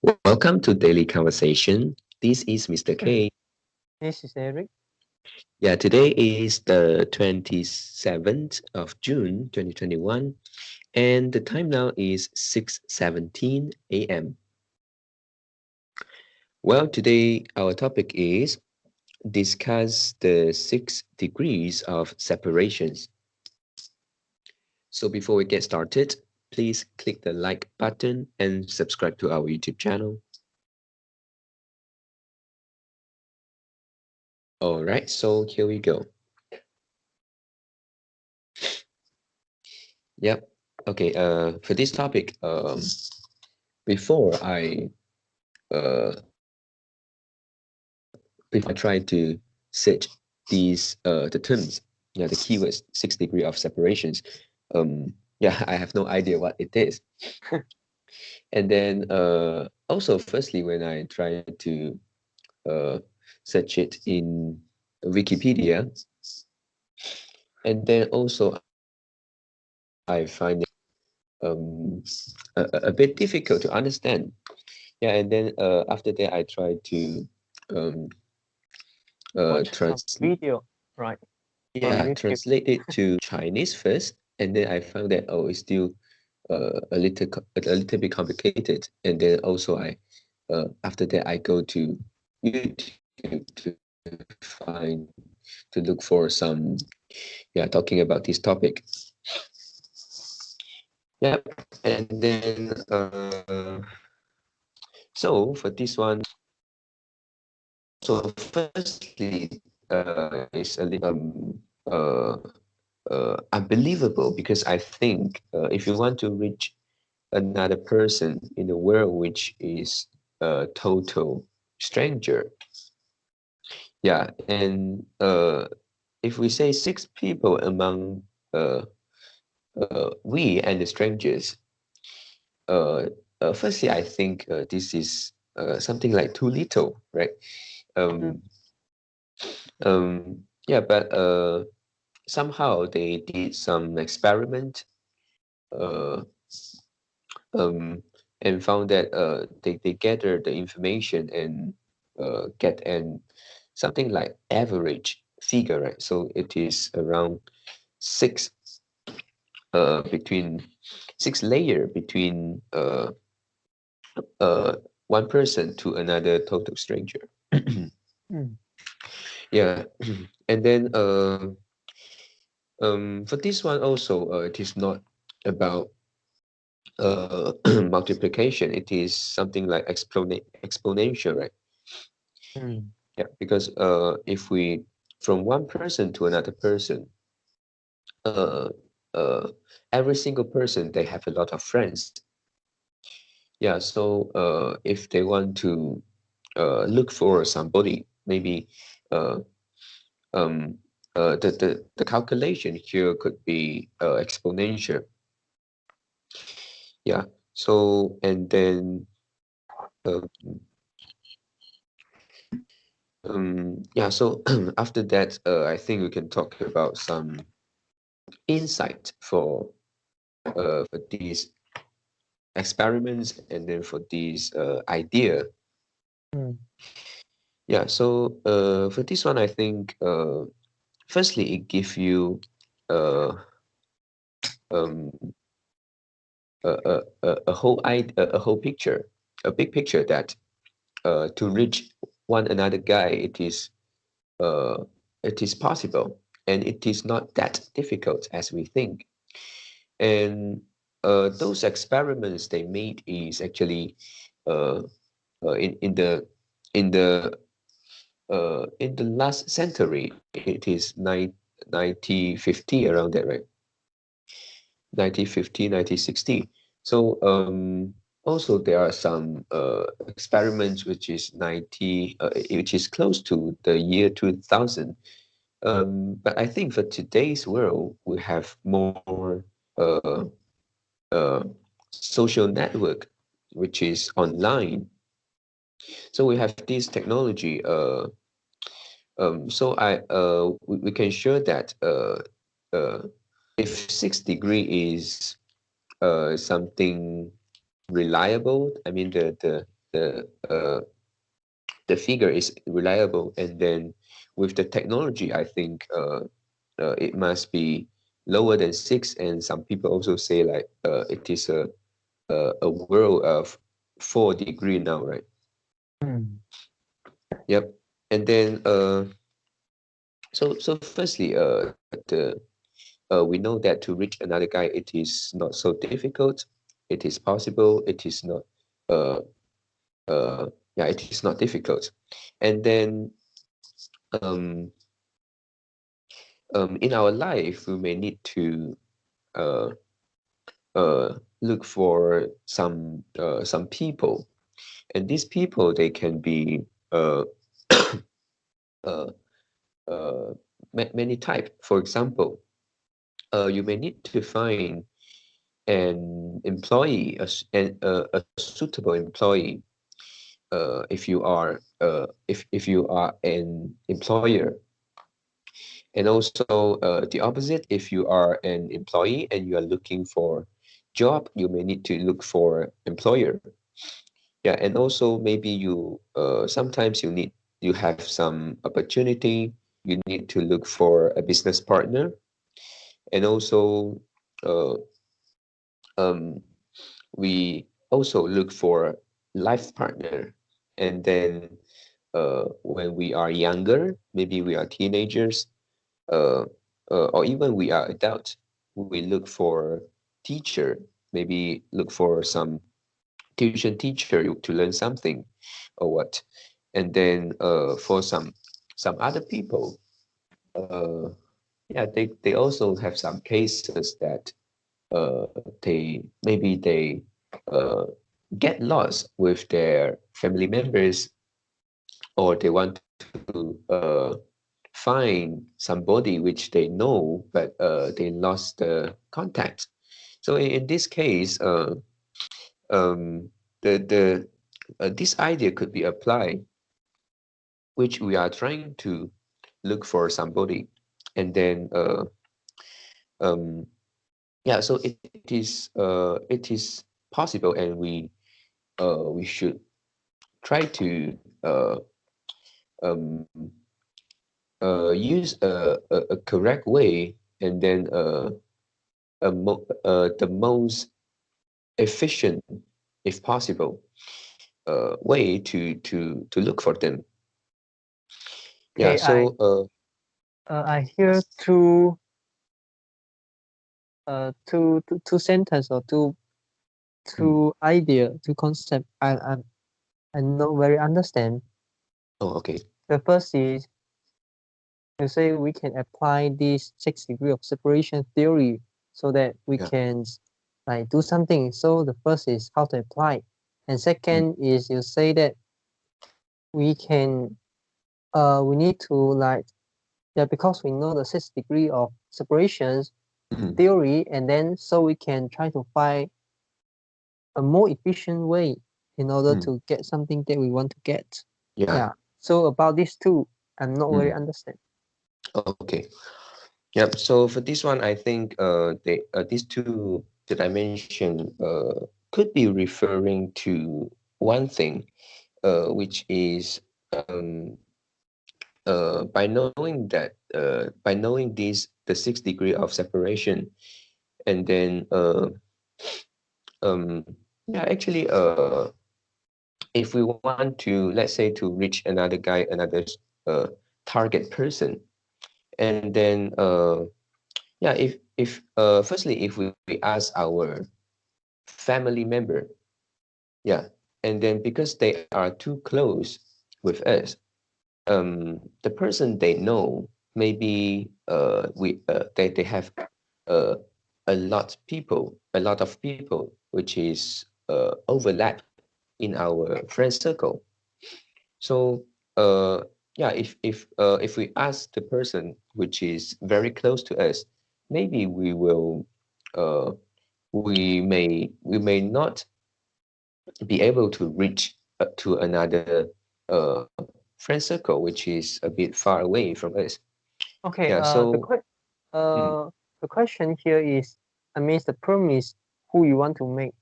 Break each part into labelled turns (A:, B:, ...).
A: Welcome to Daily Conversation. This is Mr. K.
B: This is Eric.
A: Yeah, today is the 27th of June 2021, and the time now is 6:17 a.m. Well, today our topic is discuss the 6 degrees of separations. So before we get started, please click the like button and subscribe to our YouTube channel. All right, so here we go. Yep. Okay. For this topic, before I uh before I try to search these the terms, yeah, the keywords 6 degree of separations, yeah, I have no idea what it is. And then also firstly when I try to uh search it in Wikipedia, and then also I find it a bit difficult to understand. Yeah, and then after that I try to um
B: Watch some
A: translate,
B: video, right, from
A: yeah,
B: YouTube.
A: translate it to Chinese first, and then I found that it's still a little bit complicated. And then also I after that I go to YouTube to find to look for some, yeah, talking about this topic. Yep, and then so for this one, so firstly it's a little unbelievable, because I think if you want to reach another person in the world which is a total stranger, yeah, and if we say 6 people among we and the strangers, uh, firstly I think this is something like too little, right?
B: Mm.
A: um, yeah, but somehow they did some experiment, uh, um, and found that they gather the information and get an something like average figure, right? So it is around six between 6 layer between uh, one person to another total stranger.
B: Mm.
A: Yeah, and then for this one also, it is not about multiplication. It is something like exponential, right?
B: Mm.
A: Yeah, because if we from one person to another person, uh, uh, every single person they have a lot of friends. Yeah, so if they want to look for somebody, maybe uh, um, the calculation here could be exponential. Yeah, so and then um, yeah, so after that, I think we can talk about some insight for these experiments, and then for these idea.
B: Mm.
A: Yeah, so for this one, I think firstly it gives you uh, um, a whole picture, a big picture that to reach one another guy, uh, it is possible, and it is not that difficult as we think. And those experiments they made is actually uh, in the in the last century. It is 1950, around that, right? 1950, 1960. So also there are some experiments which is which is close to the year 2000. But I think for today's world, we have more uh, uh, social network, which is online. So we have this technology. So we can show that uh, if 6 degree is something reliable, I mean the figure is reliable. And then with the technology, I think it must be lower than 6. And some people also say like it is a world of 4 degree now, right?
B: Mm.
A: Yep. And then so firstly, we know that to reach another guy, it is not so difficult. It is possible. It is not uh yeah, it is not difficult. And then um in our life, we may need to uh look for some people, and these people, they can be uh many type. For example, you may need to find an employee, a suitable employee, if you are an employer. And also the opposite, if you are an employee and you are looking for job, you may need to look for employer. Yeah, and also maybe you sometimes you have some opportunity, you need to look for a business partner. And also uh, um, we also look for life partner. And then when we are younger, maybe we are teenagers, uh, or even we are adults, we look for teacher, maybe look for some tuition teacher to learn something or what. And then for some other people, uh, yeah, they also have some cases that uh, they uh, get lost with their family members, or they want to find somebody which they know, but they lost the contact. So in this case, um, the this idea could be applied, which we are trying to look for somebody. And then um, yeah, so it is possible, and we should try to um, use a correct way, and then the most efficient, if possible, way to look for them. Yeah.
B: Okay,
A: So
B: I hear two sentence or two idea, two concept. I not very understand.
A: oh, okay.
B: The first is you say we can apply this 6 degree of separation theory so that we
A: Yeah.
B: can like do something. So the first is how to apply, and second is you say that we can we need to like, yeah, because we know the 6 degree of separations
A: Mhm.
B: theory, and then so we can try to find a more efficient way in order
A: Mm.
B: to get something that we want to get.
A: Yeah.
B: Yeah. So about these two, I'm not very
A: Mm.
B: understand.
A: Okay. Yep. So for this one, I think these two that I mentioned could be referring to one thing, which is by knowing this, the 6 degree of separation. And then um yeah, actually if we want to, let's say, to reach another guy, another uh target person. And then yeah, if firstly, if we ask our family member, yeah, and then because they are too close with us, the person they know, maybe they have uh, a lot of people which is overlap in our friend circle. So yeah, if we ask the person which is very close to us, maybe uh, we may not be able to reach to another uh, friend circle which is a bit far away from us.
B: Okay.
A: Yeah. So mm,
B: The question here is, I mean, the problem is who you want to make.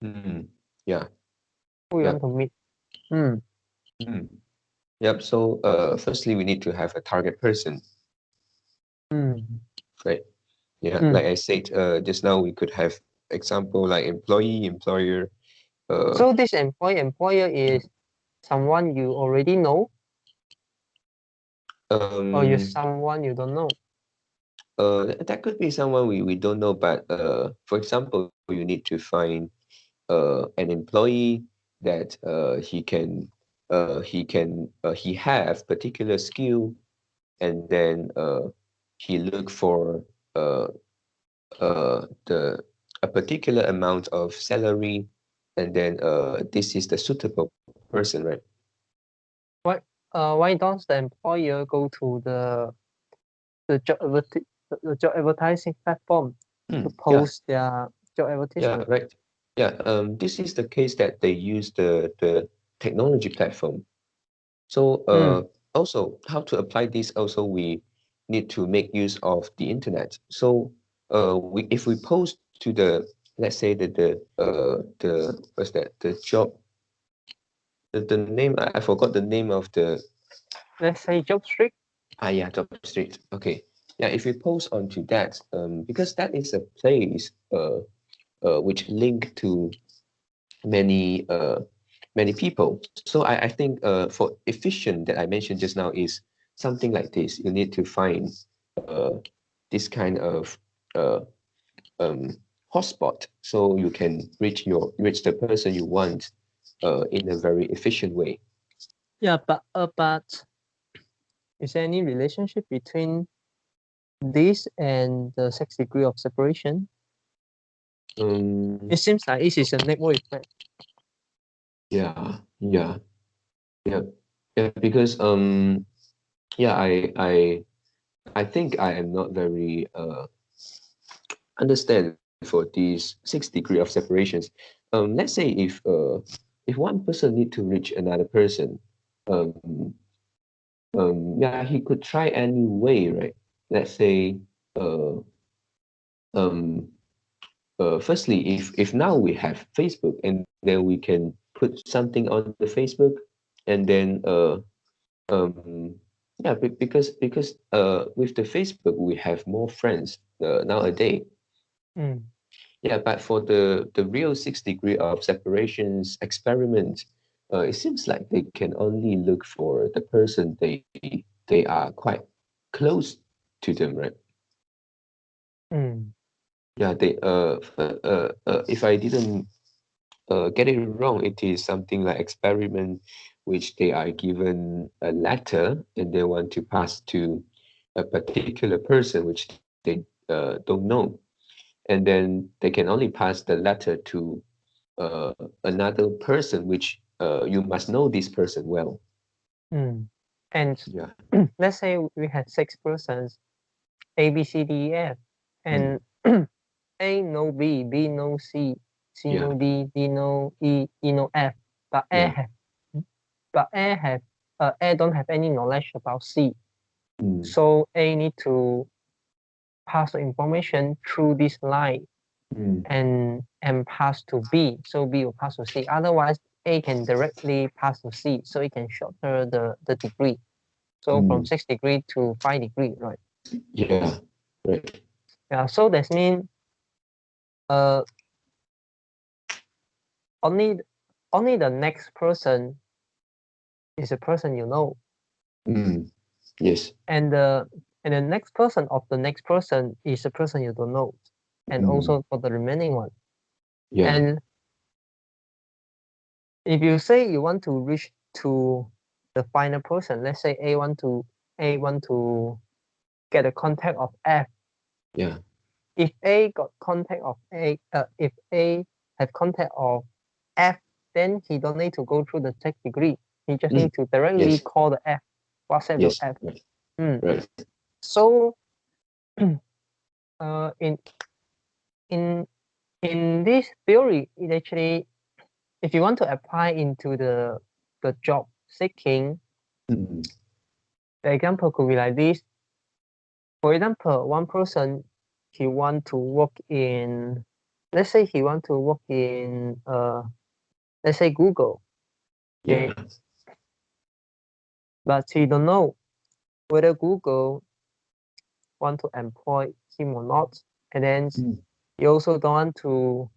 A: mm, yeah.
B: who you
A: Yeah.
B: want to meet. Mm.
A: Yep. So firstly, we need to have a target person,
B: Mm.
A: right? Yeah.
B: Mm.
A: Like I said, just now we could have example like employee, employer.
B: So this employer is someone you already know, or you
A: Um,
B: someone you don't know.
A: that could be someone we don't know, but for example, you need to find an employee that he have particular skill, and then he look for uh the a particular amount of salary, and then this is the suitable person, right?
B: Why don't the employer go to the job advertising platform to
A: Yeah,
B: post their job
A: yeah,
B: advertisement?
A: right. Yeah, this is the case that they use the technology platform. So
B: Mm.
A: also how to apply this, also we need to make use of the internet. So if we post to the, let's say the what's that, the job, the name, I forgot the name of the,
B: Let's say job street.
A: yeah, job street. Okay. Yeah, if we post onto that, because that is a place which link to many many people. So I think for efficient that I mentioned just now is something like this. You need to find uh, this kind of uh, um, hotspot, so you can reach the person you want in a very efficient way.
B: Yeah, but is there any relationship between this and the 6 degree of separation?
A: Um,
B: It seems like this is a network effect.
A: yeah, yeah, yeah, yeah. Because yeah, I think I am not very understand for these 6 degree of separations. Let's say if one person need to reach another person, um, yeah, he could try any way, right? Let's say, uh, um, firstly, if now we have Facebook, and then we can put something on the Facebook, and then um, yeah, because with the Facebook we have more friends nowadays.
B: Mm.
A: Yeah, but for the real 6 degree of separations experiment, it seems like they can only look for the person they are quite close to them, right?
B: Mm.
A: Yeah, if I didn't get it wrong, it is something like experiment, which they are given a letter and they want to pass to a particular person which they don't know, and then they can only pass the letter to uh, another person, which you must know this person well.
B: Mm. And
A: Yeah.
B: let's say we had 6 persons, A, B, C, D, E, F,
A: Mm.
B: and A no B, B no C, C
A: Yeah.
B: no D, D no E, E no F. But A
A: Yeah.
B: have, but A have, A don't have any knowledge about C.
A: Mm.
B: So A need to pass the information through this line
A: Mm.
B: and pass to B. So B will pass to C. Otherwise, A can directly pass to C. So it can shorten the degree. So from
A: Mm.
B: 6 degree to 5 degree, right?
A: Yeah. Right.
B: Yeah. So that means uh only only the next person is a person you know,
A: Mm. Yes.
B: and the next person of the next person is a person you don't know, and
A: Mm.
B: also for the remaining one.
A: Yeah.
B: And if you say you want to reach to the final person, let's say A want to get a contact of F.
A: Yeah.
B: If A got contact of if A have contact of F, then he don't need to go through the 6 degree. He just
A: Mm.
B: need to directly
A: Yes.
B: call the F, WhatsApp the
A: Yes.
B: F.
A: Right.
B: Mm.
A: Right.
B: So uh, in in in this theory, it actually, if you want to apply into the job seeking,
A: Mm.
B: the example could be like this. For example, one person, he want to work in, let's say he want to work in let's say Google, okay,
A: Yeah.
B: but you don't know whether Google want to employ him or not, and then
A: Mm.
B: you also don't want to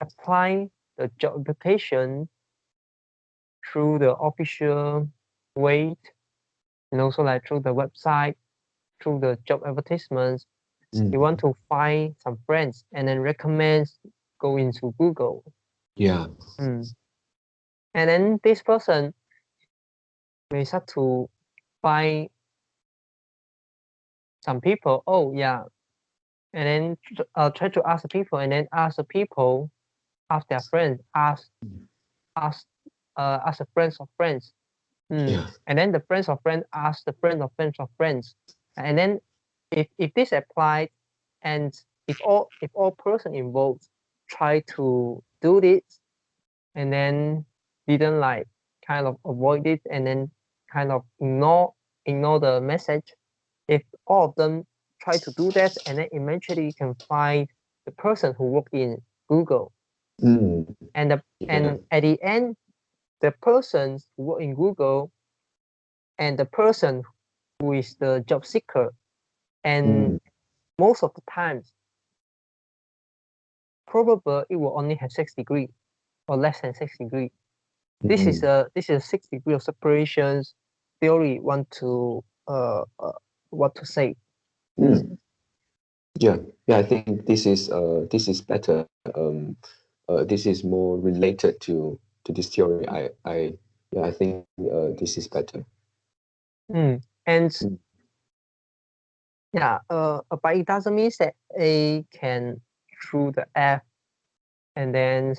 B: apply the job application through the official way, and also like through the website, through the job advertisements. You want to find some friends and then recommend go into Google.
A: Yeah.
B: And then this person may start to find some people. Oh yeah, and then try to ask the people, and then ask the people, ask their friends, ask the friends of friends.
A: Yeah.
B: And then the friends of friends ask the friends of friends of friends, and then if this applies, and if all person involved try to do this, and then didn't like kind of avoid it, and then kind of ignore the message, if all of them try to do that, and then eventually you can find the person who worked in Google,
A: Mm.
B: and
A: Yeah.
B: at the end, the person who work in Google and the person who is the job seeker, and most of the times probably it will only have 6 degrees or less than 6 degrees. This is a 6 degree of separations theory want to what to say.
A: Yeah. Yeah. I think this is better. This is more related to this theory. I think this is better.
B: And yeah, but it doesn't mean that A can through the F and then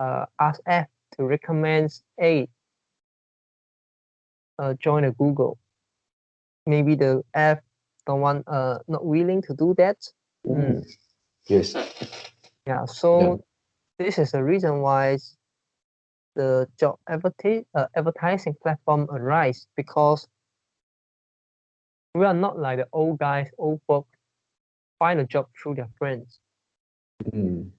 B: ask F to recommend A join the Google. Maybe the F don't want not willing to do that.
A: Yes.
B: Yeah, so this is the reason why the job advertising platform arise, because we are not like the old guys, old folk find a job through their friends. In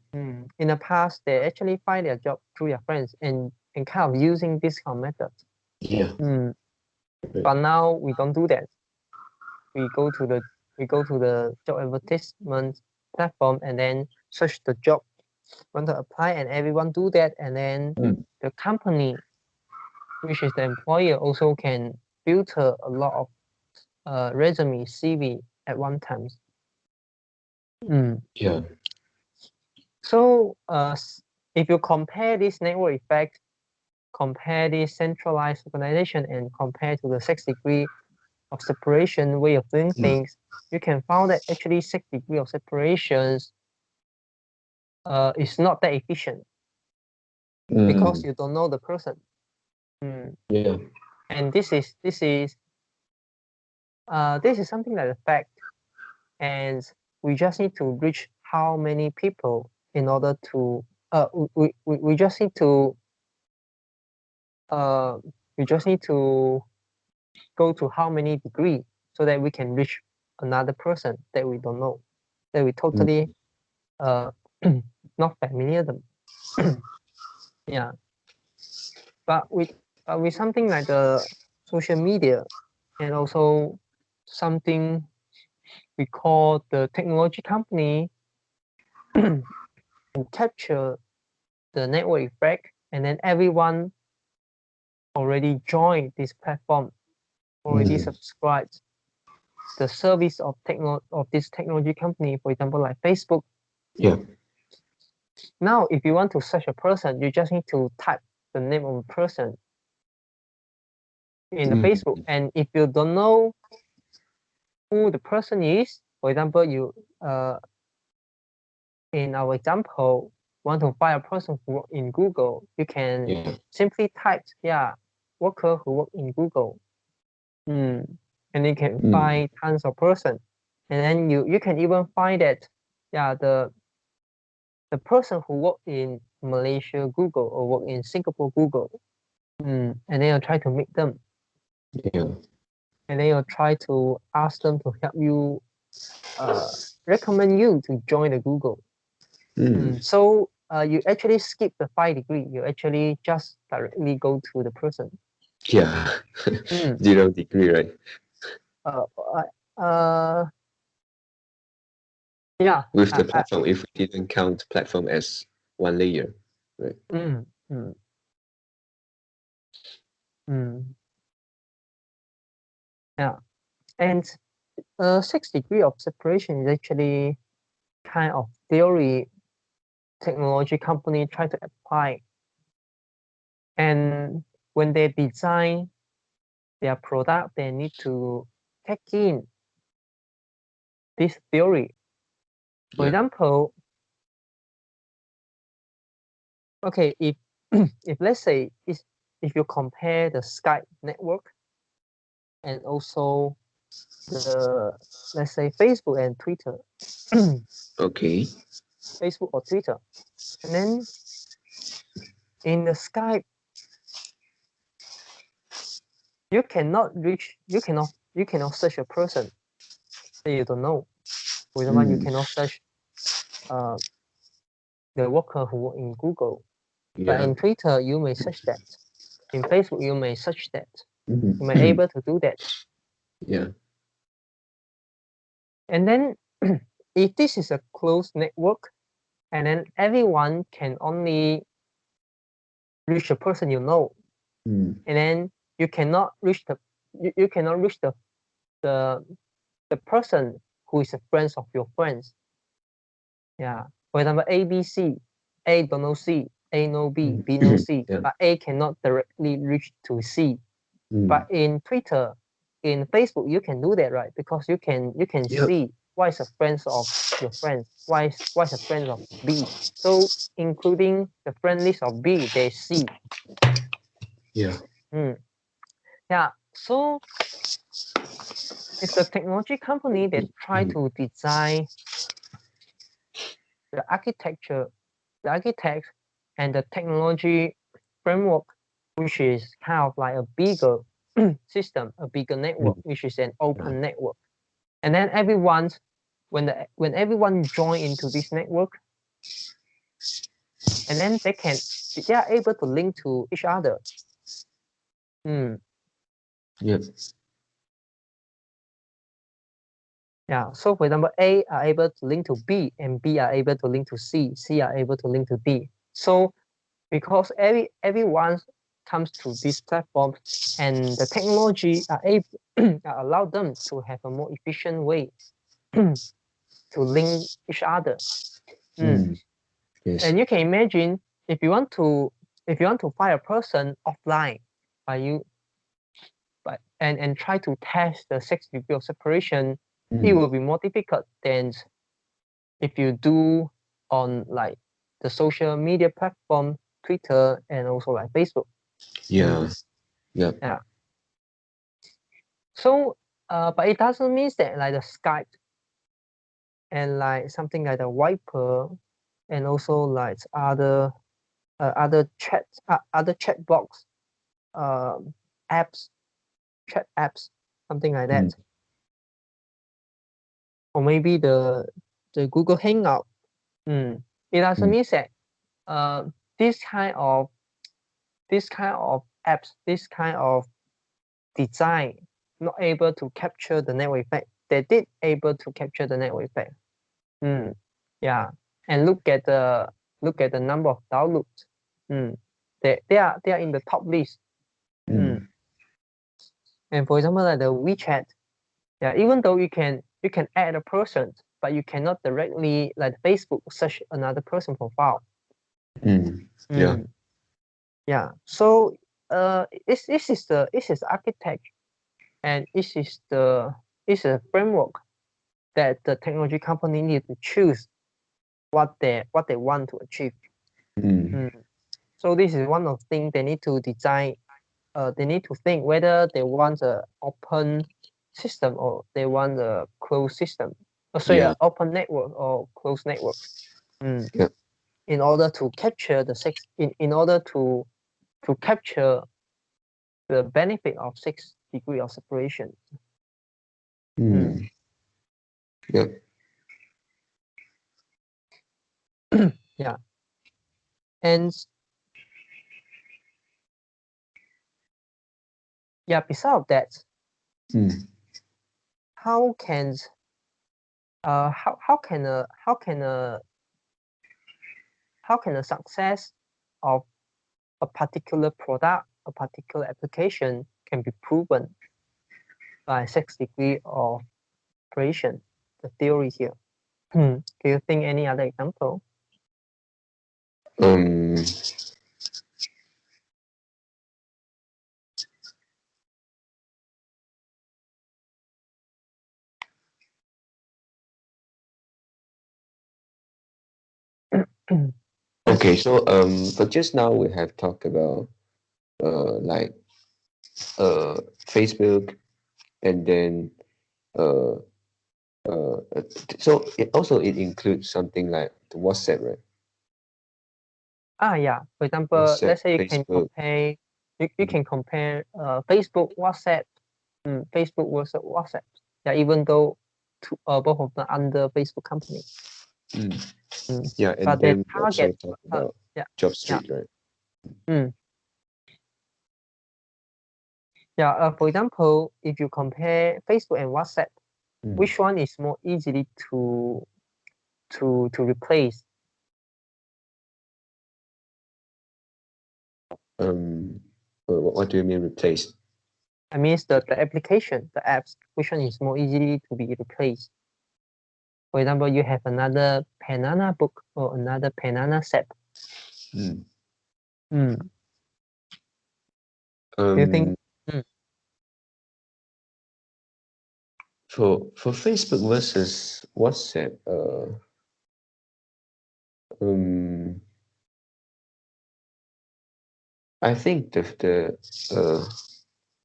B: the past, they actually find their job through their friends and kind of using this kind of method.
A: Yeah.
B: But now we don't do that. We go to the job advertisement platform and then search the job, want to apply, and everyone do that, and then the company, which is the employer, also can filter a lot of resume CV at one time.
A: Yeah.
B: So if you compare this network effect, compare this centralized organization, and compare to the 6 degree of separation way of doing things, you can find that actually 6 degree of separations is not that efficient, because you don't know the person.
A: Yeah.
B: And this is something like a fact, and we just need to reach how many people in order to we just need to go to how many degree so that we can reach another person that we don't know, that we totally not familiar them. Yeah, but with something like the social media, and also something we call the technology company, and capture the network effect, and then everyone already joined this platform, already subscribed the service of this technology company, for example, like Facebook.
A: Yeah.
B: Now, if you want to search a person, you just need to type the name of a person in the Facebook, and if you don't know who the person is, for example, you in our example want to find a person who work in Google, you can simply type worker who work in Google, and you can find tons of person, and then you can even find that the person who work in Malaysia Google or work in Singapore Google, and then you try to meet them, and then you try to ask them to help you recommend you to join the Google. So you actually skip the 5 degree. You actually just directly go to the person.
A: Yeah.
B: Mm.
A: 0 degree, right?
B: Uh, uh, yeah.
A: With the platform, if we didn't count platform as one layer, right?
B: Mm, mm, mm. Yeah. And 6 degree of separation is actually kind of theory technology company try to apply. And when they design their product, they need to take in this theory. For
A: Yeah.
B: example, okay, if if let's say if you compare the Skype network and also the, let's say, Facebook and Twitter,
A: Okay.
B: Facebook or Twitter, and then in the Skype, you cannot search a person that you don't know. For example, you cannot search uh, the worker who work in Google. But
A: Yeah.
B: in Twitter, you may search that. In Facebook, you may search that.
A: Mhm.
B: You may able to do that.
A: Yeah.
B: And then if this is a closed network, and then everyone can only reach the person you know,
A: Mm.
B: and then you cannot reach you cannot reach the the person who is a friend of your friends. Yeah. For example, A, B, C. A don't know C. A know B. B know C.
A: Yeah.
B: But A cannot directly reach to C.
A: Mm.
B: But in Twitter, in Facebook, you can do that, right? Because you can
A: Yep.
B: see what is a friends of your friends, what is a friend of B. So including the friend list of B, they see.
A: Yeah.
B: Yeah. So it's the technology company that try to design the architecture, the architect and the technology framework, which is kind of like a bigger system, a bigger network, which is an open network. And then everyone, when everyone join into this network, and then they are able to link to each other.
A: Yep.
B: Yeah. So for example, A are able to link to B, and B are able to link to C. C are able to link to D. So because everyone comes to this platform, and the technology are able allow them to have a more efficient way to link each other.
A: Yes.
B: And you can imagine if you want to find a person offline, by you and try to test the 6 degree of separation, it will be more difficult than if you do on like the social media platform, Twitter, and also like Facebook.
A: Yeah. Yep.
B: Yeah. So, but it doesn't mean that like the Skype and like something like the Viber and also like other chat box apps, chat apps, something like that, or maybe the Google Hangout. It doesn't mean that uh this kind of apps, this kind of design not able to capture the network effect. They did able to capture the network effect. Yeah, and look at the number of downloads. They are in the top list. And for example, like the WeChat, yeah, even though you can add a person, but you cannot directly like Facebook search another person profile.
A: Yeah.
B: Yeah. So this is the architect, and this is a framework that the technology company need to choose what they want to achieve. So this is one of the things they need to design. They need to think whether they want an open system or they want a closed system. Sorry, an open network or closed network.
A: Yeah.
B: In order to capture in order to capture the benefit of 6 degree of separation.
A: Yep.
B: Yeah. And yeah, besides that, how can a success of a particular product, a particular application can be proven by 6 degrees of separation, the theory here? Do you think any other example?
A: Okay, so but just now we have talked about like Facebook, and then uh, so it includes something like the WhatsApp, right?
B: Yeah. For example,
A: WhatsApp,
B: let's say you can
A: Facebook.
B: compare. You can compare Facebook, WhatsApp, Facebook versus WhatsApp. Yeah, even though both of them under Facebook company.
A: Yeah, and
B: But their
A: then we also
B: target.
A: talk about
B: Yeah.
A: JobStreet, right?
B: Yeah. For example, if you compare Facebook and WhatsApp, which one is more easily to replace?
A: What do you mean replace?
B: I mean the application, the apps, which one is more easily to be replaced? For example, you have another Banana Book or another Banana Set. Do you think?
A: For Facebook versus WhatsApp, I think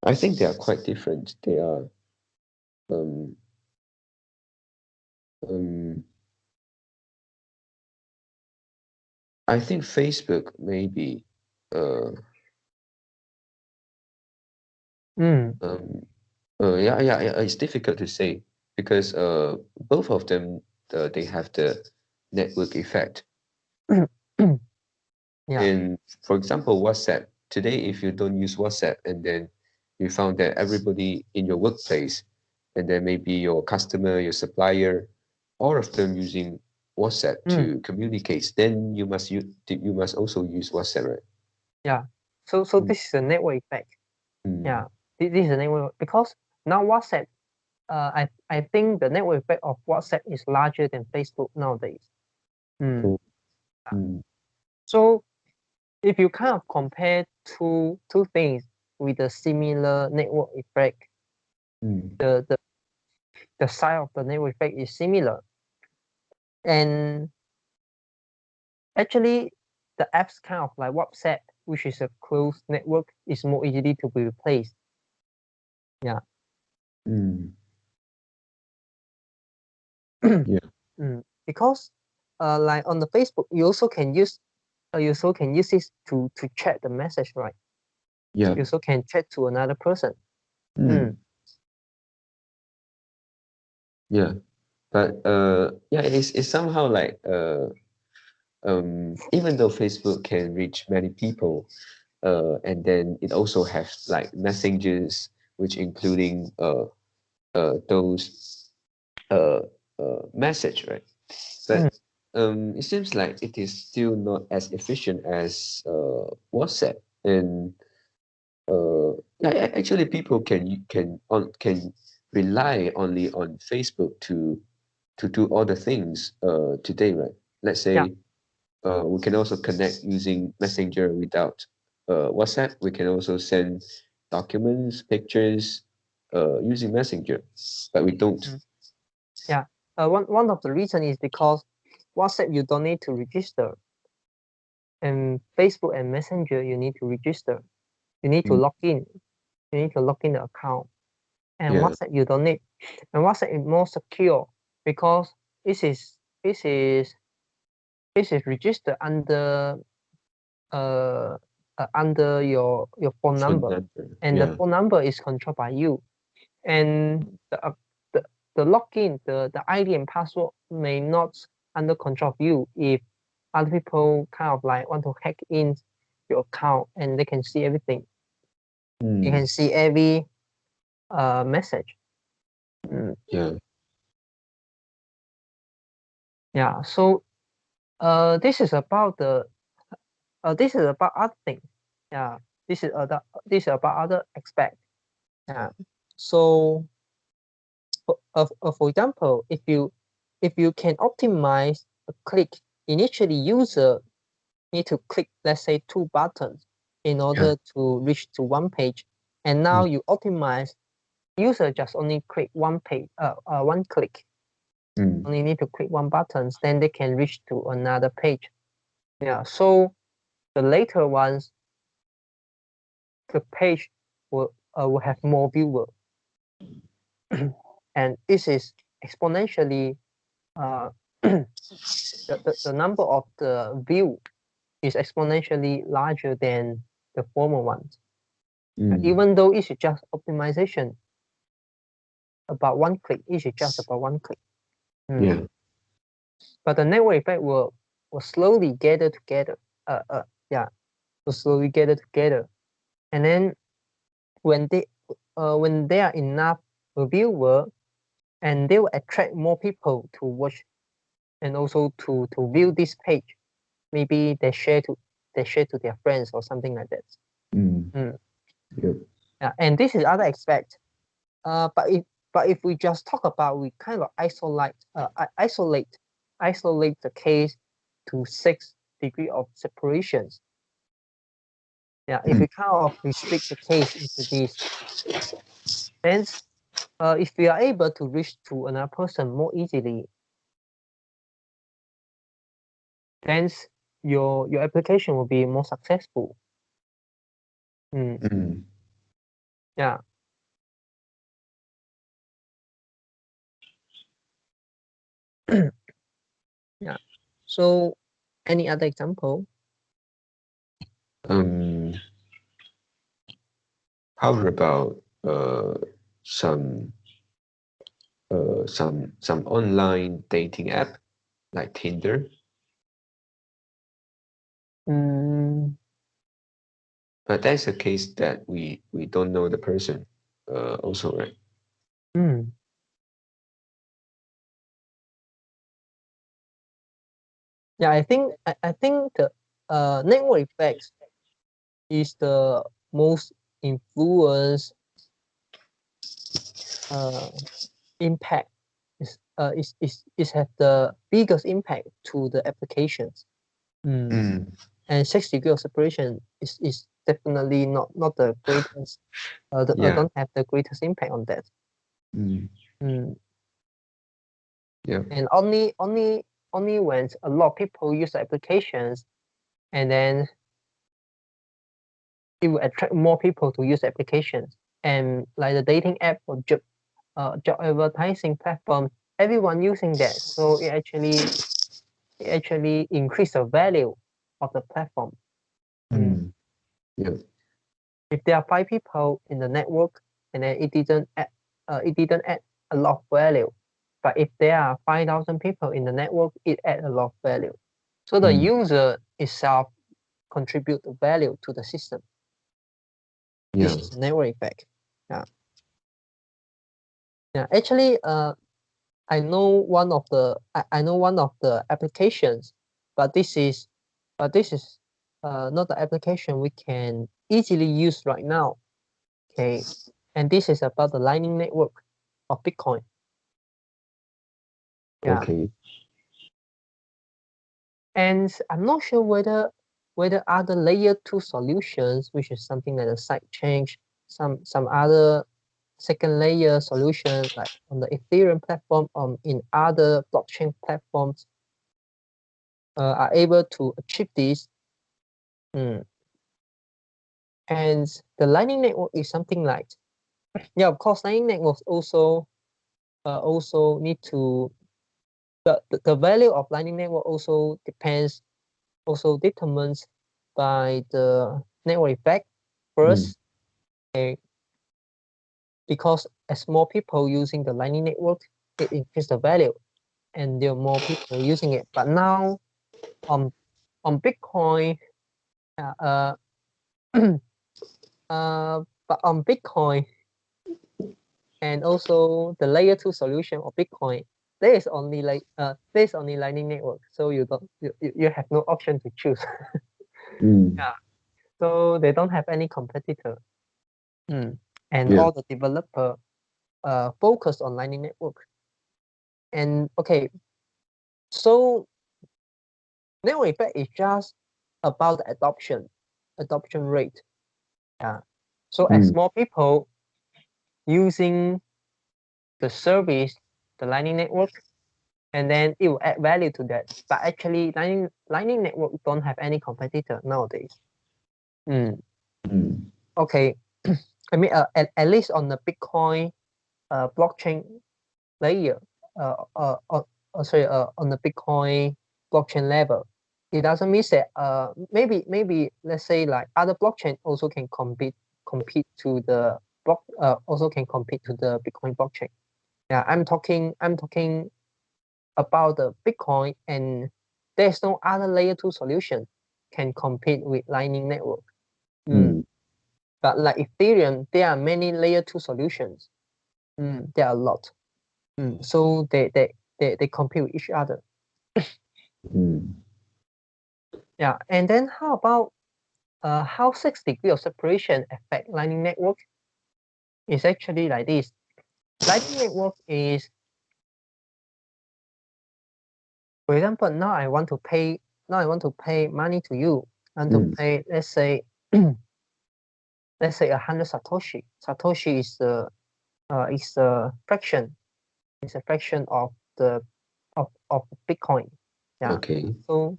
A: I think they are quite different. They are I think Facebook maybe yeah, it's difficult to say because both of them they have the network effect.
B: Yeah.
A: And for example, WhatsApp, today if you don't use WhatsApp and then you found that everybody in your workplace, and then maybe your customer, your supplier, all of them using WhatsApp to communicate, then you must also use WhatsApp, right?
B: Yeah. So this is a network effect. Yeah. This is a network because now WhatsApp, I think the network effect of WhatsApp is larger than Facebook nowadays. So if you kind of compare two things with a similar network effect, the size of the network effect is similar, and actually the apps kind of like WhatsApp, which is a closed network, is more easily to be replaced. Yeah. Because like on the Facebook, you also can use this to chat the message, right?
A: Yeah.
B: You also can chat to another person.
A: Yeah, but yeah, it's somehow like even though Facebook can reach many people, and then it also has like messengers, which including those message, right? But it seems like it is still not as efficient as WhatsApp. And yeah, actually people can rely only on Facebook to do all the things today, right? Let's say we can also connect using Messenger without WhatsApp. We can also send documents, pictures using Messenger, but we don't.
B: Yeah. One of the reason is because WhatsApp you don't need to register, and Facebook and Messenger you need to register. You need to log in. You need to log in the account. And WhatsApp you don't need. And WhatsApp is more secure because this is registered under under your phone number, and the phone number is controlled by you, and the login, the ID and password may not under control of you if other people kind of like want to hack in your account and they can see everything. They can see every message.
A: Yeah.
B: Yeah. So this is about the this is about other things. Yeah. This is about other aspect. Yeah. So for example, if you can optimize a click, initially user need to click, let's say, 2 buttons in order to reach to one page, and now you optimize user just only click one page, one click, only need to click one button, then they can reach to another page. Yeah, so the later ones, the page will have more viewer, and this is exponentially the number of the view is exponentially larger than the former ones. Even though it's just optimization about one click, it's just about one click.
A: Yeah.
B: But the network effect will slowly gather together. Will slowly gather together, and then when there are enough viewer, and they will attract more people to watch and also to view this page. Maybe they share to their friends or something like that.
A: Yep.
B: Yeah, and this is other aspect. But if we just talk about, we kind of isolate the case to 6 degrees of separations. Yeah, if we kind of restrict the case into this, then if we are able to reach to another person more easily, then your application will be more successful. Yeah. Yeah. So, any other example?
A: How about some online dating app like Tinder? But that's a case that we don't know the person also, right?
B: Yeah, I think the network effects is the most influence impact, is have the biggest impact to the applications. And 6 degrees of separation is definitely not the greatest, don't have the greatest impact on that.
A: Yeah.
B: And only when a lot of people use the applications, and then it will attract more people to use the applications. And like the dating app or job advertising platform, everyone using that, so it actually increase the value of the platform.
A: Yeah.
B: If there are 5 people in the network, and then it didn't add a lot of value. But if there are 5,000 people in the network, it adds a lot of value. So the user itself contribute the value to the system. This is the network effect. Yeah. Actually, I know one of the applications, but this is not the application we can easily use right now. Okay, and this is about the Lightning Network of Bitcoin. Yeah.
A: Okay.
B: And I'm not sure whether other layer 2 solutions, which is something like a sidechain, some other second layer solutions like on the Ethereum platform, in other blockchain platforms, are able to achieve this. And the Lightning Network is something like, yeah, of course, Lightning Networks also need to, the value of Lightning Network also determines by the network effect first. Okay, because as more people using the Lightning Network, it increases the value, and there are more people using it. But now, on Bitcoin, but on Bitcoin and also the layer 2 solution of Bitcoin, there is only Lightning Network, so you have no option to choose. Yeah, so they don't have any competitor. And
A: Yeah.
B: all the developer focus on Lightning Network. And okay, so network effect is just about the adoption rate. Yeah. So as more people using the service, the Lightning Network, and then it will add value to that. But actually, Lightning Network don't have any competitor nowadays. Okay, I mean, at least on the Bitcoin blockchain layer, on the Bitcoin blockchain level, it doesn't mean that maybe let's say like other blockchain also can compete to the also can compete to the Bitcoin blockchain. Yeah, I'm talking about the Bitcoin, and there's no other layer 2 solution can compete with Lightning Network. But like Ethereum, there are many layer 2 solutions. There are a lot. So they compete with each other. Yeah, and then how about how 6 degrees of separation affect Lightning Network? It's actually like this. Lightning Network is, for example, now I want to pay money to you. I want to pay, let's say 100 Satoshi. Satoshi is a fraction. It's a fraction of the of Bitcoin. Yeah.
A: Okay.
B: So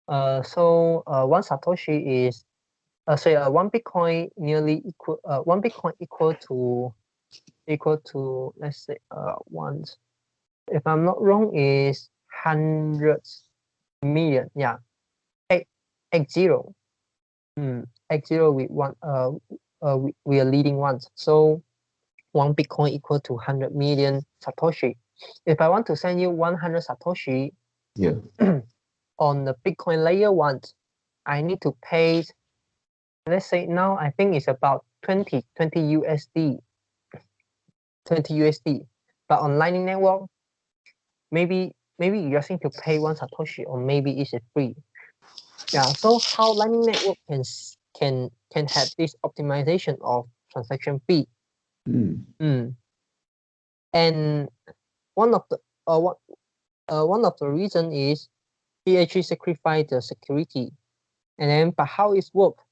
B: one Satoshi is one Bitcoin nearly equal one Bitcoin equal to let's say one, if I'm not wrong, is 100 million. Yeah, eight zero. Eight zero with one we are leading ones. So one Bitcoin equal to 100 million Satoshi. If I want to send you 100 Satoshi, on the Bitcoin layer 1, I need to pay, let's say now I think it's about 20 USD. 20 USD. But on Lightning Network, maybe you just need to pay 1 Satoshi, or maybe it's free. Yeah, so how Lightning Network can have this optimization of transaction fee. And one of the reason is he actually sacrificed the security. And then, but how it works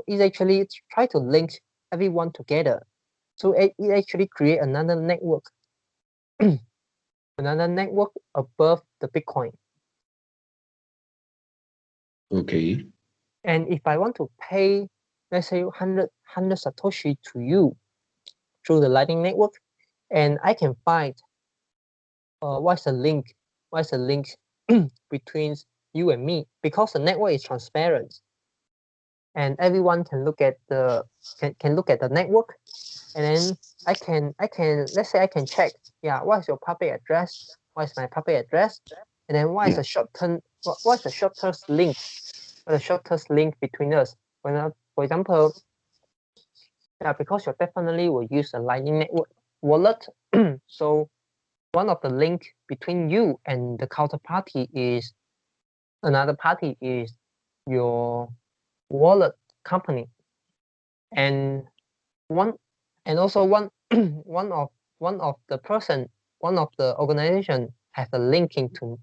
B: is actually try to link everyone together. So it actually create another network, another network above the Bitcoin.
A: Okay.
B: And if I want to pay, let's say 100 Satoshi to you through the Lightning Network, and I can find what's the link between you and me, because the network is transparent and everyone can look at the network, and then I can let's say I can check, what is your public address, what is my public address, and then what is the short-term link, the short-term link between us. For example, because you definitely will use a Lightning Network wallet. So one of the link between you and the counterparty is another party is your wallet company, and one one of the organization has a linking to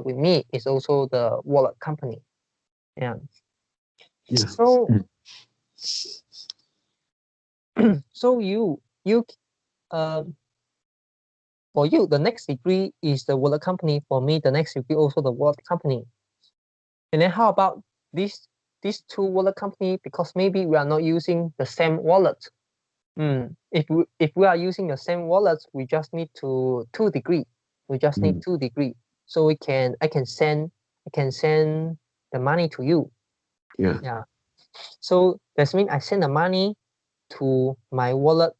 B: with me is also the wallet company. Yeah. So so you for you, the next degree is the wallet company. For me, the next degree also the wallet company. And then how about these two wallet company? Because maybe we are not using the same wallet. If we are using the same wallet, we just need 2 degree. We just need 2 degree. So I can send the money to you. Yeah. So that means I send the money to my wallet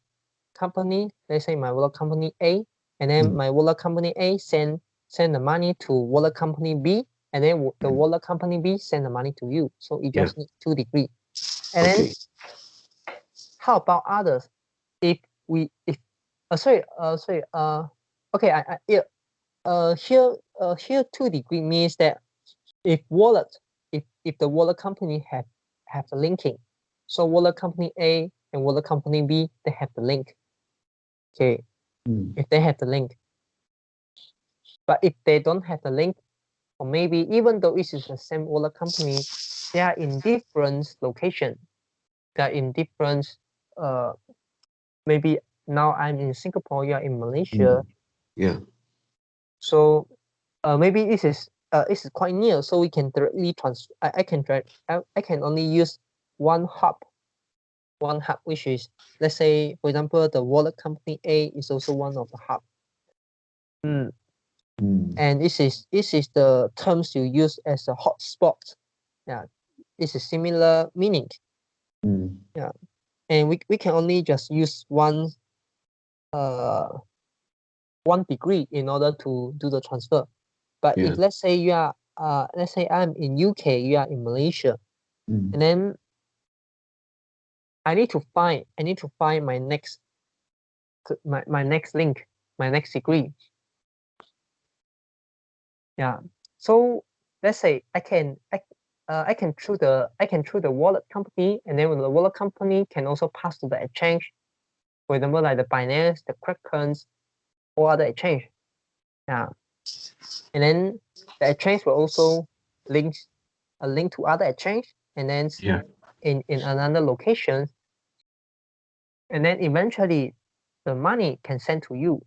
B: company. Let's say my wallet company A, and then my wallet company A send the money to wallet company B, and then the wallet company B send the money to you. So it just needs 2 degrees. And then how about others? If here 2 degree means that if the wallet company have the linking, so wallet company A and wallet company B, they have the link. Okay, if they have the link. But if they don't have the link, or maybe even though it is the same wallet company, they are in different location. They are in different maybe now I'm in Singapore, you are in Malaysia. So maybe this is quite near, so we can directly transfer. I can only use one hub, which is, let's say, for example, the wallet company A is also one of the hub. And this is the terms you use as a hotspot. Yeah, it's a similar meaning. Yeah, and we can only just use one degree in order to do the transfer. But if let's say you are let's say I'm in UK, you are in Malaysia, and then I need to find my next link, my next degree. Yeah. So let's say I can through the wallet company, and then the wallet company can also pass to the exchange, for example, like the Binance, the Kraken, or other exchange. Yeah. And then the exchange will also link to other exchange, and then in another location, and then eventually the money can send to you.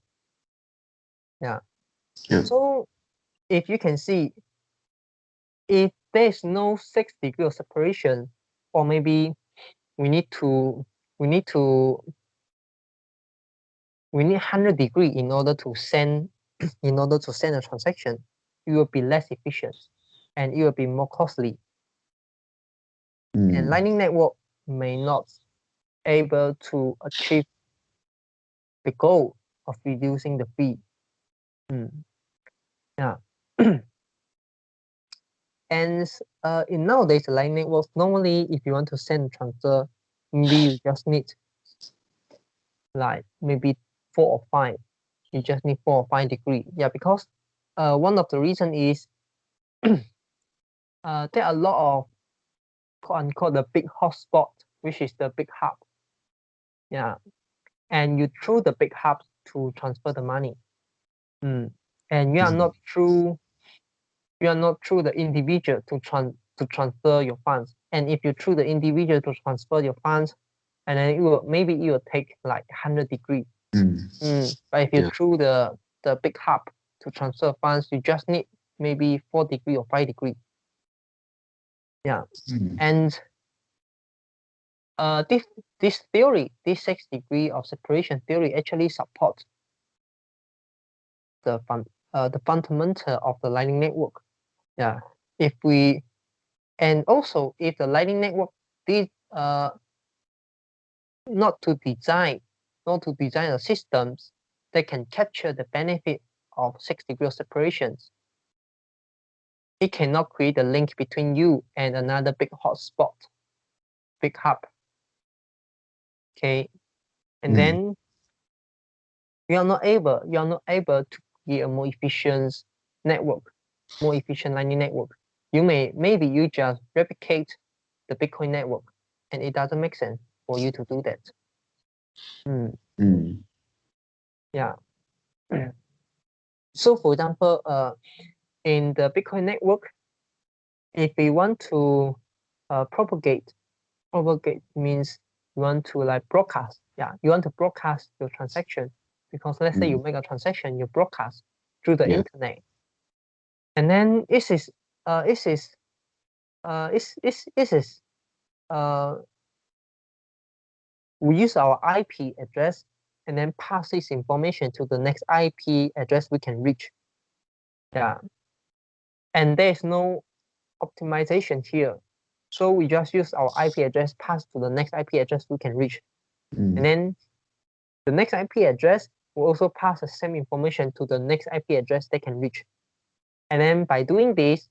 B: Yeah. So if you can see, if there's no 6 degree of separation, or maybe we need 100 degree in order to send a transaction, it will be less efficient and it will be more costly. And Lightning Network may not able to achieve the goal of reducing the fee. Yeah. And in nowadays, the Lightning Network, normally if you want to send transfer, maybe you just need like maybe 4 or 5. You just need 4 or 5 degree. Yeah, because one of the reason is there are a lot of quote unquote the big hotspot, which is the big hub. Yeah, and you through the big hub to transfer the money. And you are not through the individual to transfer your funds. And if you through the individual to transfer your funds, and then it will take like 100 degree. But if you through the big hub to transfer funds, you just need maybe 4 degree or 5 degree. Yeah. And this theory, this 6 degree of separation theory, actually supports the fundamental of the Lightning Network. Yeah. And also if the Lightning Network did not to design the systems that can capture the benefit of 6 degree of separations, it cannot create a link between you and another big hotspot, big hub. Okay, and then you are not able to create a more efficient network, more efficient Lightning Network. Maybe you just replicate the Bitcoin network, and it doesn't make sense for you to do that. Yeah. So for example, in the Bitcoin network, if we want to propagate means you want to like broadcast. Yeah, you want to broadcast your transaction, because let's say you make a transaction, you broadcast through the internet, and then this is we use our IP address and then pass this information to the next IP address we can reach. Yeah, and there is no optimization here, so we just use our IP address, pass to the next IP address we can reach, and then the next IP address will also pass the same information to the next IP address they can reach. And then by doing this,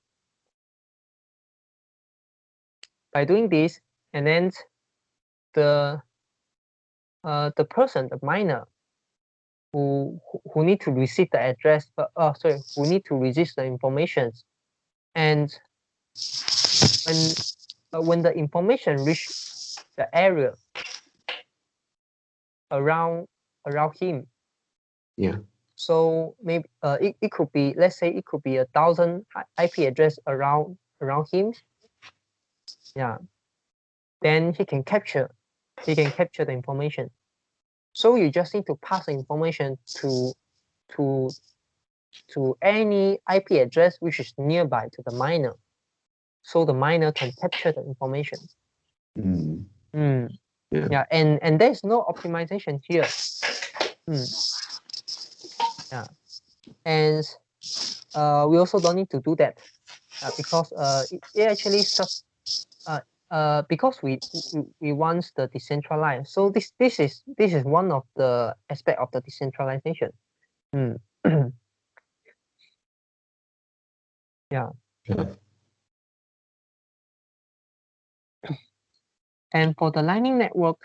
B: by doing this, and then the person, the miner, who need to receive the address, who need to receive the information, and when the information reach the area around him,
A: Yeah.
B: so maybe it could be, let's say it could be 1,000 IP address around him. Yeah, then he can capture the information. So you just need to pass the information to any IP address which is nearby to the miner, so the miner can capture the information. Yeah, and there's no optimization here. Yeah, and we also don't need to do that because it actually because we want the decentralized. So this is one of the aspect of the decentralization. Yeah. And for the Lightning Network,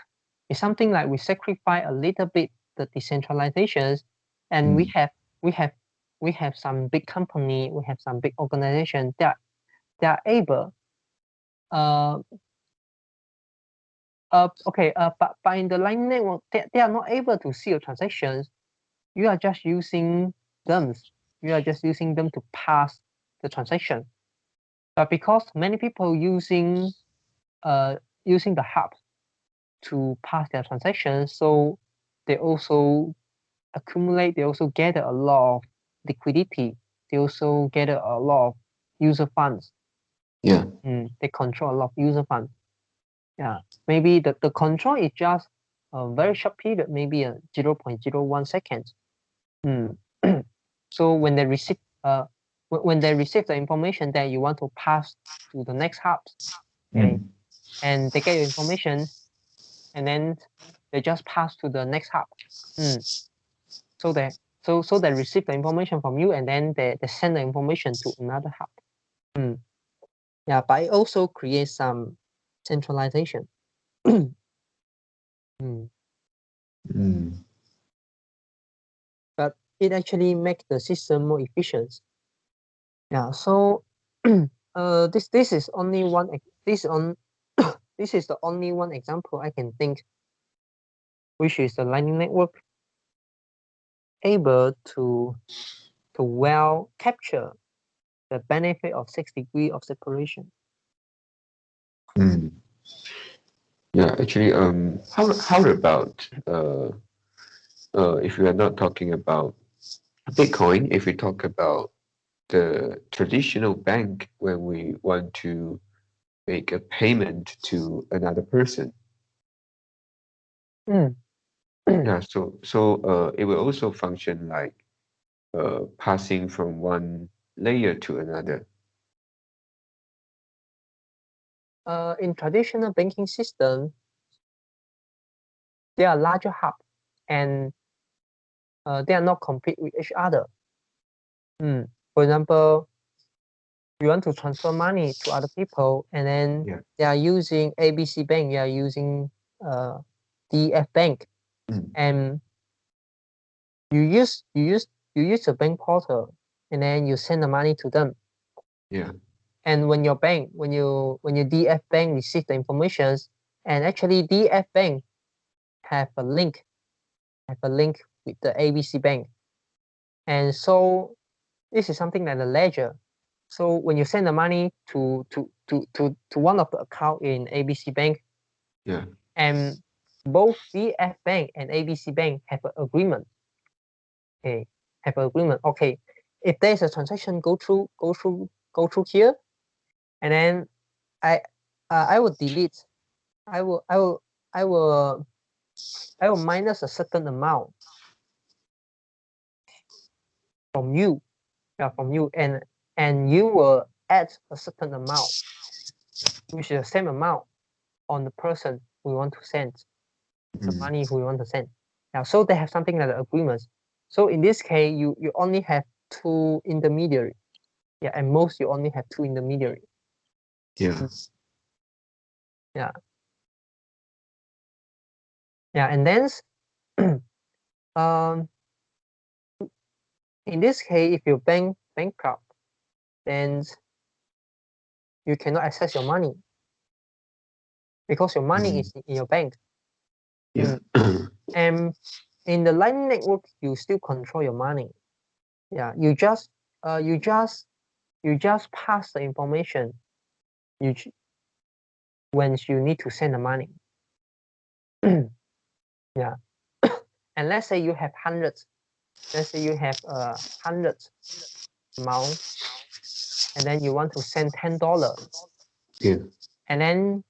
B: it's something like we sacrifice a little bit the decentralizations, and we have some big company, we have some big organization that they are able but in the Lightning Network, they are not able to see your transactions. You are just using them. You are just using them to pass the transaction. But because many people using the hub to pass their transactions, so they also accumulate. They also gather a lot of liquidity. They also gather a lot of user funds.
A: Yeah.
B: They control a lot of user funds. Yeah, maybe the control is just a very short period, maybe a 0.01 seconds. So when they receive the information that you want to pass to the next hub, okay, and they get your information, and then they just pass to the next hub. So they receive the information from you, and then they send the information to another hub. Yeah, but it also creates some centralization. But it actually makes the system more efficient. Yeah, so this is only one this is the only one example I can think, which is the Lightning Network able to well capture the benefit of 6 degrees of separation.
A: Yeah, actually, how about if we are not talking about Bitcoin, if we talk about the traditional bank when we want to make a payment to another person. Yeah, so it will also function like passing from one layer to another.
B: In traditional banking system, there are larger hubs, and they are not compete with each other. For example, you want to transfer money to other people, and then they are using ABC Bank, they are using DF Bank, and you use the bank portal, and then you send the money to them.
A: Yeah.
B: And when your DF Bank receive the information, and actually DF Bank have a link with the ABC Bank, and so this is something like a ledger. So when you send the money to one of the account in ABC Bank, and both DF Bank and ABC Bank have an agreement. Okay, have an agreement. Okay, if there's a transaction go through here, and then I will delete. I will minus a certain amount from you, and you will add a certain amount, which is the same amount on the person we want to send the money who we want to send. Yeah, so they have something like agreements. So in this case, you only have 2 intermediaries. Yeah, at most you only have 2 intermediaries.
A: Yeah.
B: Yeah. Yeah, and then in this case, if you bankrupt, then you cannot access your money because your money is in your bank.
A: Yeah.
B: And in the Lightning Network, you still control your money. Yeah, you just pass the information when you need to send the money. Yeah. And let's say you have hundreds. Let's say you have hundreds amount, and then you want to send $10.
A: Yeah.
B: And then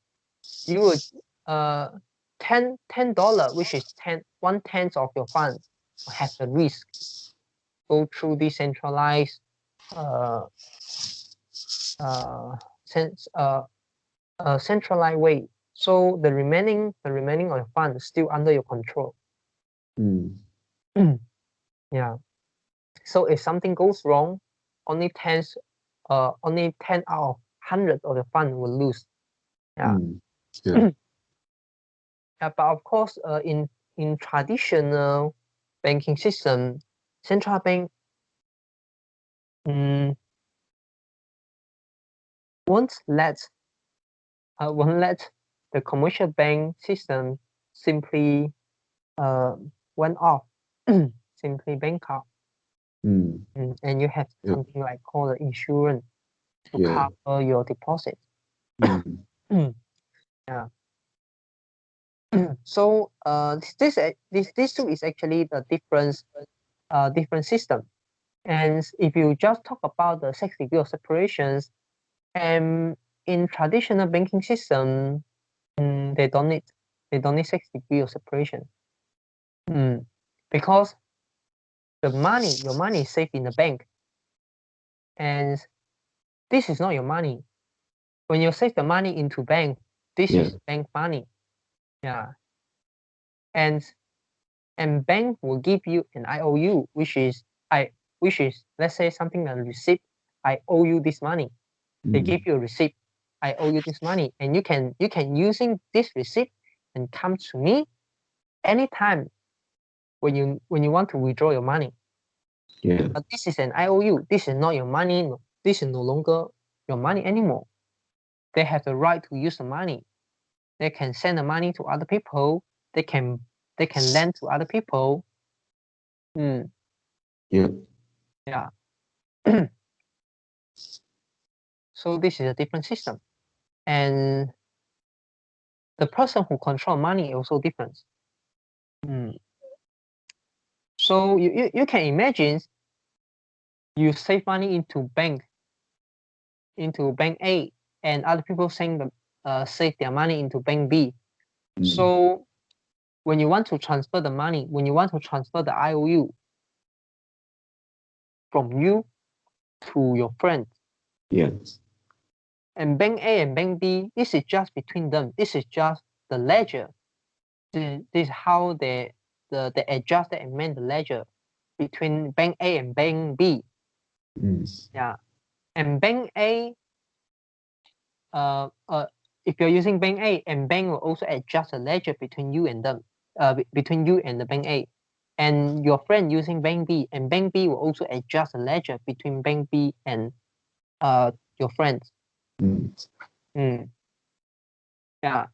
B: you would $10, which is 1/10 of your funds, have the risk go through decentralized centralized way. So the remaining of your fund is still under your control. Yeah. So if something goes wrong, only 10 out of 100 of the fund will lose. Yeah.
A: Yeah.
B: Yeah, but of course, in traditional banking system, central bank won't let the commercial bank system simply went off, simply bankrupt. And you have something like called insurance to cover your deposit. Yeah. So this two is actually the different system. And if you just talk about the 6 degrees of separations, in traditional banking system, they don't need 6 degrees of separation. Because your money is safe in the bank, and this is not your money. When you save the money into bank, this is bank money. Yeah. And bank will give you an IOU, which is let's say something like a receipt. I owe you this money. They give you a receipt. I owe you this money, and you can using this receipt and come to me anytime when you want to withdraw your money.
A: Yeah.
B: But this is an IOU. This is not your money. This is no longer your money anymore. They have the right to use the money. They can send the money to other people. They can lend to other people.
A: Yeah.
B: Yeah. So this is a different system, and the person who control money is also different. So you can imagine you save money into bank A, and other people save their money into bank B. So when you want to transfer the money, when you want to transfer the IOU from you to your friend, and bank A and bank B, this is just between them. This is just the ledger. This is how they adjust and amend the ledger between bank A and bank B. Yeah. And bank A, if you're using bank A, and bank will also adjust the ledger between you and them, between you and the bank A. And your friend using bank B, and bank B will also adjust the ledger between bank B and your friends. Yeah,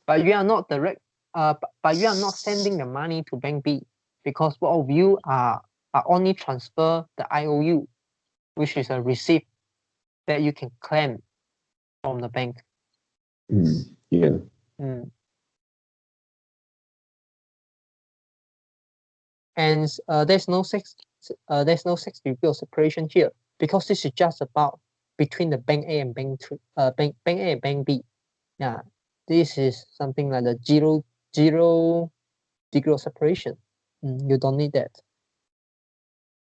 B: but you are not direct. But you are not sending the money to bank B, because both of you are only transfer the IOU, which is a receipt that you can claim from the bank.
A: Yeah.
B: And there's no 6 degrees of separation here, because this is just about between the bank A and bank A and bank B. Yeah, this is something like the zero degree of separation. You don't need that.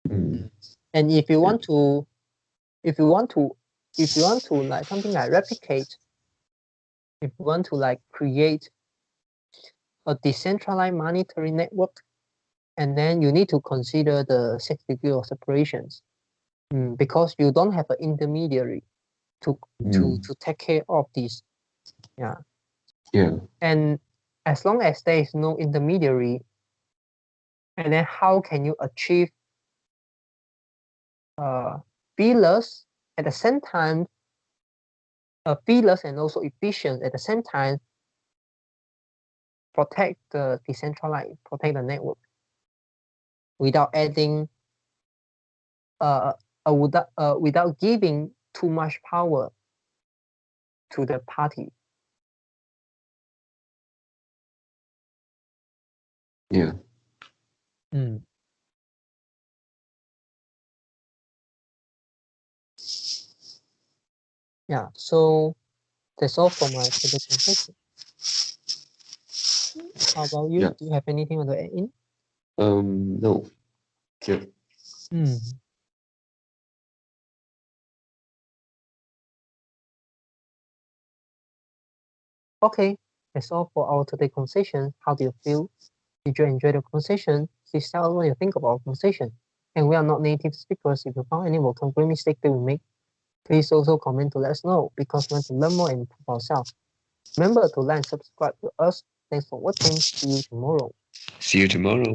B: And if you want to like something like replicate, if you want to like create a decentralized monetary network, and then you need to consider the 6 degrees of separations, because you don't have an intermediary to take care of this. Yeah.
A: Yeah.
B: And as long as there is no intermediary, and then how can you achieve feelers at the same time, feelers and also efficient at the same time, protect the decentralized, protect the network without adding without giving too much power to the party.
A: Yeah.
B: Yeah, so that's all for my presentation. How about you?
A: Yeah.
B: Do you have anything to add in?
A: No. Yeah.
B: Okay, that's all for our today conversation. How do you feel? Did you enjoy the conversation? Please tell us what you think about our conversation. And we are not native speakers. If you found any vocabulary mistake that we make, please also comment to let us know because we want to learn more and improve ourselves. Remember to like and subscribe to us. Thanks for watching. See you tomorrow.
A: See you tomorrow.